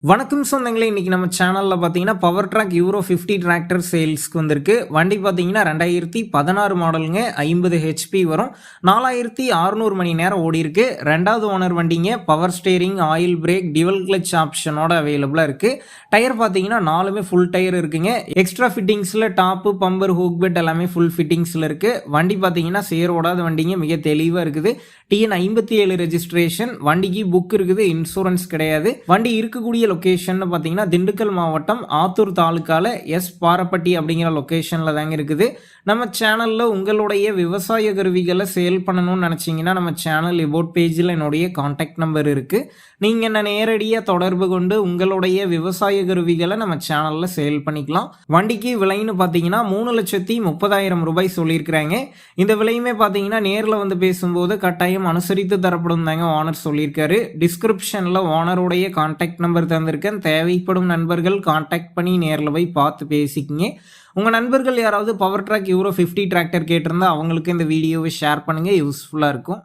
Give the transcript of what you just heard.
வணக்கம் சொந்தங்களே, இன்னைக்கு நம்ம சேனலில் பார்த்தீங்கன்னா பவர் ட்ராக் யூரோ 50 டிராக்டர் சேல்ஸ்க்கு வந்திருக்கு. வண்டி பார்த்தீங்கன்னா 2016 மாடலுங்க, 50 ஹெச்பி வரும், 4600 மணி நேரம் ஓடி இருக்கு. ரெண்டாவது ஓனர் வண்டிங்க. Power steering, oil brake, dual clutch ஆப்ஷனோட அவைலபிளாக இருக்கு. டயர் பார்த்தீங்கன்னா 4மே ஃபுல் டயர் இருக்குங்க. எக்ஸ்ட்ரா ஃபிட்டிங்ஸில் டாப்பு, பம்பர், ஹூக் பெட் எல்லாமே ஃபுல் ஃபிட்டிங்ஸில் இருக்கு. வண்டி பார்த்தீங்கன்னா சேர் ஓடாத வண்டிங்க, மிக தெளிவாக இருக்குது. TN 57 registration. வண்டிக்கு புக் இருக்குது, இன்சூரன்ஸ் கிடையாது. வண்டி இருக்கக்கூடிய லொகேஷன் பார்த்தீங்கன்னா திண்டுக்கல் மாவட்டம் ஆத்தூர் தாலுக்கால பாரப்பட்டி அப்படிங்கிற லொகேஷனில் தாங்க இருக்குது. நம்ம சேனலில் உங்களுடைய விவசாய கருவிகளை சேல் பண்ணணும்னு நினச்சிங்கன்னா நம்ம சேனல் எபோட் பேஜில் என்னுடைய கான்டாக்ட் நம்பர் இருக்குது. நீங்கள் என்ன நேரடியாக தொடர்பு கொண்டு உங்களுடைய விவசாய கருவிகளை நம்ம சேனலில் சேல் பண்ணிக்கலாம். வண்டிக்கு விலைன்னு பார்த்தீங்கன்னா 3,30,000 ரூபாய் சொல்லியிருக்கிறாங்க. இந்த விலையுமே பார்த்தீங்கன்னா நேரில் வந்து பேசும்போது கட்டாயம் அனுசரித்து தரப்படும் தாங்க ஓனர் சொல்லியிருக்காரு. டிஸ்கிரிப்ஷனில் ஓனருடைய கான்டாக்ட் நம்பர் தந்திருக்கேன். தேவைப்படும் நண்பர்கள் கான்டாக்ட் பண்ணி நேரில் போய் பார்த்து பேசிக்கிங்க. உங்கள் நண்பர்கள் யாராவது பவர் ட்ராக் யூரோ 50 டிராக்டர் கேட்டிருந்தா அவங்களுக்கு இந்த வீடியோவை ஷேர் பண்ணுங்கள், யூஸ்ஃபுல்லாக இருக்கும்.